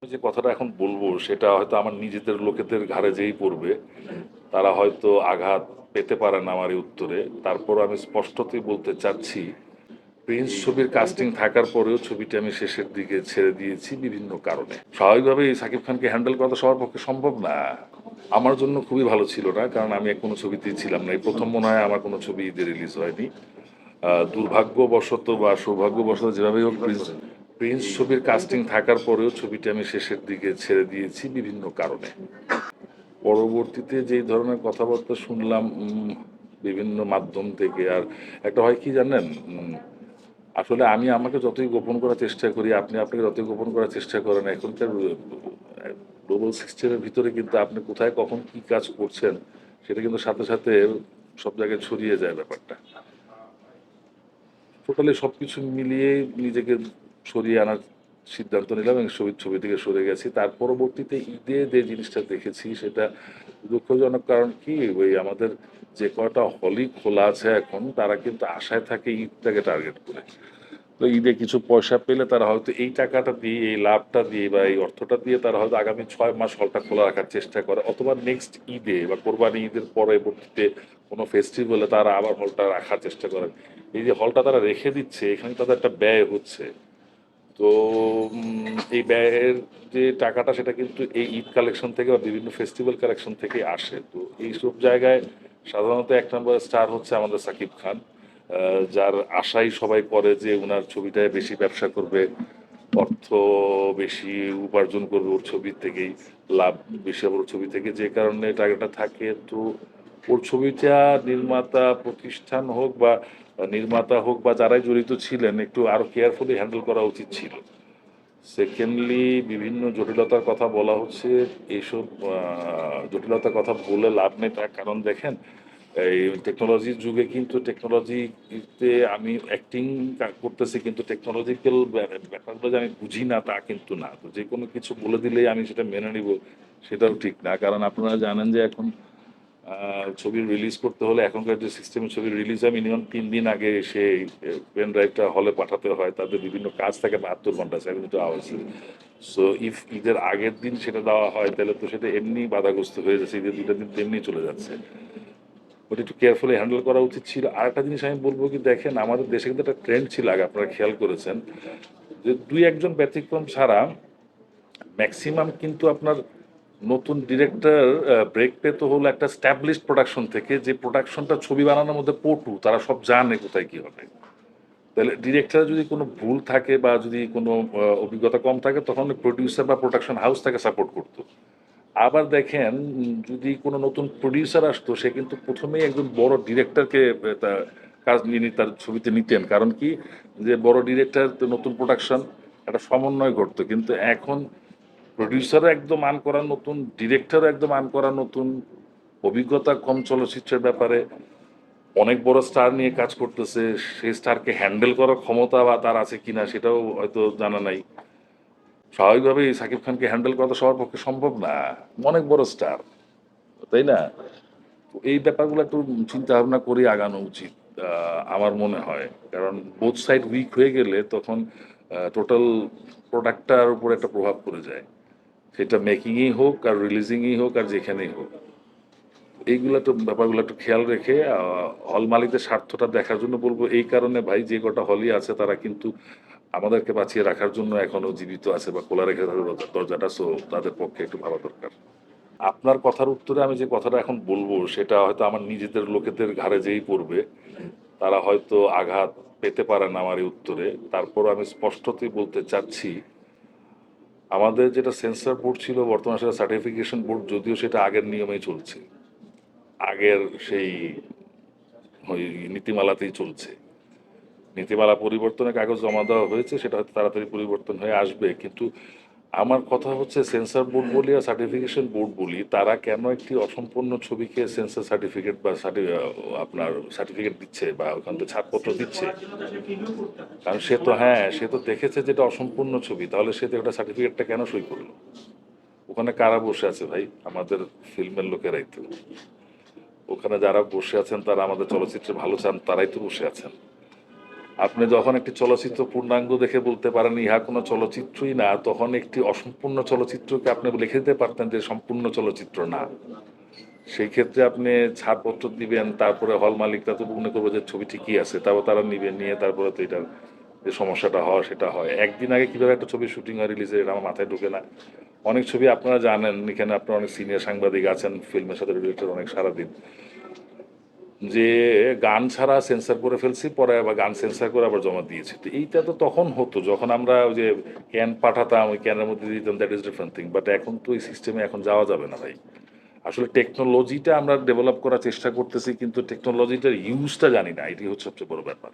যে কথাটা এখন বলবো সেটা হয়তো আমার নিজেদের লোকেদের ঘাড়ে যেই পড়বে তারা হয়তো আঘাত পেতে পারে না আমার এই উত্তরে। তারপর আমি স্পষ্টতই বলতে চাচ্ছি, প্রিন্স ছবির কাস্টিং থাকার পরেও ছবিটি আমি শেষের দিকে ছেড়ে দিয়েছি বিভিন্ন কারণে। স্বাভাবিকভাবেই সাকিব খানকে হ্যান্ডেল করা তো সবার পক্ষে সম্ভব না। আমার জন্য খুবই ভালো ছিল না, কারণ আমি কোনো ছবিতেই ছিলাম না। এই প্রথম মনে হয় আমার কোনো ছবি ঈদে রিলিজ হয়নি। দুর্ভাগ্যবশত বা সৌভাগ্যবশত যেভাবেই হোক প্রিন্স প্রিন্স ছবির কাস্টিং থাকার পরেও ছবিটি আমি শেষের দিকে ছেড়ে দিয়েছি বিভিন্ন কারণে। পরবর্তীতে যেই ধরনের কথাবার্তা শুনলাম বিভিন্ন মাধ্যম থেকে, আর একটা হয় কি জানেন, আসলে আমি আমাকে যতই গোপন করার চেষ্টা করি, আপনি আপনাকে যতই গোপন করার চেষ্টা করেন, এখনকার গ্লোবাল সিস্টেমের ভিতরে কিন্তু আপনি কোথায় কখন কি কাজ করছেন সেটা কিন্তু সাথে সাথে সব জায়গায় ছড়িয়ে যায় ব্যাপারটা। টোটালি সবকিছু মিলিয়ে নিজেকে সরিয়ে আনার সিদ্ধান্ত নিলাম এবং ছবি থেকে সরে গেছি। তার পরবর্তীতে ঈদে যে জিনিসটা দেখেছি সেটা দুঃখজনক। কারণ কি, ওই আমাদের যে কয়টা হলই খোলা আছে এখন, তারা কিন্তু আশায় থাকে ঈদটাকে টার্গেট করে। তো ঈদে কিছু পয়সা পেলে তারা হয়তো এই টাকাটা দিয়ে, এই লাভটা দিয়ে বা এই অর্থটা দিয়ে তারা হয়তো আগামী 6 মাস হলটা খোলা রাখার চেষ্টা করে, অথবা নেক্সট ঈদে বা কোরবানি ঈদের পরবর্তীতে কোনো ফেস্টিভ্যালে তারা আবার হলটা রাখার চেষ্টা করে। এই যে হলটা তারা রেখে দিচ্ছে, এখানে তাদের একটা ব্যয় হচ্ছে। তো এই ব্যয়ের যে টাকাটা সেটা কিন্তু এই ঈদ কালেকশন থেকে বা বিভিন্ন ফেস্টিভ্যাল কালেকশন থেকে আসে। তো এইসব জায়গায় সাধারণত এক নম্বর স্টার হচ্ছে আমাদের সাকিব খান, যার আশাই সবাই করে যে ওনার ছবিটায় বেশি ব্যবসা করবে, অর্থ বেশি উপার্জন করবে ওর ছবির থেকেই, লাভ বেশি হবে ওর ছবি থেকে, যে কারণে টাকাটা থাকে। তো ওর ছবিটা নির্মাতা প্রতিষ্ঠান হোক বা নির্মাতা হোক বা যারাই জড়িত ছিলেন, একটু আরো কেয়ারফুলি হ্যান্ডেল করা উচিত ছিল। সেকেন্ডলি, বিভিন্ন জটিলতার কথা বলা হচ্ছে। এইসব জটিলতার কথা বলে লাভ নেই, তার কারণ দেখেন, এই টেকনোলজির যুগে কিন্তু টেকনোলজিতে আমি অ্যাক্টিং করতেছি, কিন্তু টেকনোলজিক্যাল ব্যাপারগুলো যে আমি বুঝি না তা কিন্তু না। তো যে কোনো কিছু বলে দিলেই আমি সেটা মেনে নিব, সেটাও ঠিক না। কারণ আপনারা জানেন যে এখন ছবি রিলিজ করতে হলে এখনকার যে সিস্টেমে ছবি রিলিজ হয়, মিনিমাম 3 দিন আগে সেই পেন ড্রাইভটা হলে পাঠাতে হয়। তাদের বিভিন্ন কাজ থাকে 72 ঘন্টা, 72 আওয়ার্স। সো ইফ ঈদের আগের দিন সেটা দেওয়া হয়, তাহলে তো সেটা এমনি বাধাগ্রস্ত হয়ে যাচ্ছে, ঈদের 2টা দিন তেমনি চলে যাচ্ছে। ওটা একটু কেয়ারফুলি হ্যান্ডেল করা উচিত ছিল। আর একটা জিনিস আমি বলবো কি, দেখেন আমাদের দেশে কিন্তু একটা ট্রেন্ড ছিল আগে, আপনারা খেয়াল করেছেন যে 2-1 জন ব্যতিক্রম ছাড়া ম্যাক্সিমাম কিন্তু আপনার নতুন ডিরেক্টর ব্রেক পেতে হলো একটা স্ট্যাবলিশড প্রোডাকশন থেকে, যে প্রোডাকশনটা ছবি বানানোর মধ্যে পটু, তারা সব জানে কোথায় কি হবে। তাহলে ডিরেক্টর যদি কোনো ভুল থাকে বা যদি কোনো অভিজ্ঞতা কম থাকে, তখন প্রডিউসার বা প্রোডাকশন হাউস তাকে সাপোর্ট করতো। আবার দেখেন, যদি কোনো নতুন প্রডিউসার আসতো, সে কিন্তু প্রথমেই একজন বড় ডিরেক্টরকে তার কাজ নিয়ে তার ছবিতে নিতেন। কারণ কি, যে বড় ডিরেক্টর তো নতুন প্রোডাকশন একটা সমন্বয় ঘটতো। কিন্তু এখন প্রডিউসারও একদম আন করা নতুন, ডিরেক্টরও একদম আন করা নতুন, অভিজ্ঞতা কম চলচ্চিত্রের ব্যাপারে, অনেক বড় স্টার নিয়ে কাজ করতেছে, সেই স্টারকে হ্যান্ডেল করার ক্ষমতা বা তার আছে কিনা সেটাও হয়তো জানা নাই। স্বাভাবিকভাবেই সাকিব খানকে হ্যান্ডেল করা তো সবার পক্ষে সম্ভব না, অনেক বড় স্টার, তাই না? তো এই ব্যাপারগুলো একটু চিন্তা ভাবনা করে আগানো উচিত আমার মনে হয়। কারণ বোথ সাইড উইক হয়ে গেলে তখন টোটাল প্রোডাক্টটার উপর একটা প্রভাব পড়ে যায়, সেটা মেকিংই হোক আর রিলিজিংই হোক আর যেখানেই হোক। এইগুলো তো ব্যাপারগুলো একটু খেয়াল রেখে হল মালিকদের স্বার্থটা দেখার জন্য বলবো, এই কারণে ভাই, যে কটা হলই আছে তারা কিন্তু আমাদেরকে বাঁচিয়ে রাখার জন্য এখনো জীবিত আছে বা খোলা রেখে তাদের দরজাটা, সো তাদের পক্ষে একটু ভাবা দরকার। আপনার কথার উত্তরে আমি যে কথাটা এখন বলবো সেটা হয়তো আমার নিজেদের লোকেদের ঘাড়ে যেই পড়বে, তারা হয়তো আঘাত পেতে পারে না আমার এই উত্তরে। তারপর আমি স্পষ্টতই বলতে চাচ্ছি, আমাদের যেটা সেন্সর বোর্ড ছিল, বর্তমানে সেটা সার্টিফিকেশন বোর্ড, যদিও সেটা আগের নিয়মেই চলছে, আগের সেই ওই নীতিমালাতেই চলছে। নীতিমালা পরিবর্তনের কাগজ জমা দেওয়া হয়েছে, সেটা হয়তো তাড়াতাড়ি পরিবর্তন হয়ে আসবে। কিন্তু আমার কথা হচ্ছে, সেন্সর বোর্ড বলি আর সার্টিফিকেশন বোর্ড বলি, তারা কেন একটি অসম্পূর্ণ ছবিকে সেন্সর সার্টিফিকেট বা আপনার সার্টিফিকেট দিচ্ছে বা ওখান থেকে ছাড়পত্র দিচ্ছে? কারণ সে তো, হ্যাঁ, সে তো দেখেছে যেটা অসম্পূর্ণ ছবি, তাহলে সে তো একটা সার্টিফিকেটটা কেন সই করলো? ওখানে কারা বসে আছে ভাই? আমাদের ফিল্মের লোকেরাই তো। ওখানে যারা বসে আছেন তারা আমাদের চলচ্চিত্রে ভালো চান, তারাই তো বসে আছেন। আপনি যখন একটি চলচ্চিত্র পূর্ণাঙ্গ দেখে বলতে পারেন ইহা কোনো চলচ্চিত্রই না, তখন একটি অসম্পূর্ণ চলচ্চিত্রকে আপনি লিখে দিতে পারতেন যে সম্পূর্ণ চলচ্চিত্র না। সেই ক্ষেত্রে আপনি ছাড়পত্র দিবেন, তারপরে হল মালিকরা তো মনে করবে যে ছবি ঠিকই আছে, তারপর তারা নিবে, নিয়ে তারপরে তো এটার যে সমস্যাটা হয় সেটা হয়। একদিন আগে কিভাবে একটা ছবি শুটিং হয় রিলিজে, এটা আমার মাথায় ঢোকে না। অনেক ছবি আপনারা জানেন, এখানে আপনার অনেক সিনিয়র সাংবাদিক আছেন, ফিল্মের সাথে রিলেটেড অনেক সারাদিন, যে গান ছাড়া সেন্সার করে ফেলছি, পরে আবার গান সেন্সার করে আবার জমা দিয়েছি। তো এইটা তো তখন হতো যখন আমরা ওই যে ক্যান পাঠাতাম, ওই ক্যানের মধ্যে দিতাম, that is different thing. But এখন তো এই সিস্টেমে এখন যাওয়া যাবে না ভাই। আসলে টেকনোলজিটা আমরা ডেভেলপ করার চেষ্টা করতেছি, কিন্তু টেকনোলজিটার ইউজটা জানি না, এটি হচ্ছে সবচেয়ে বড় ব্যাপার।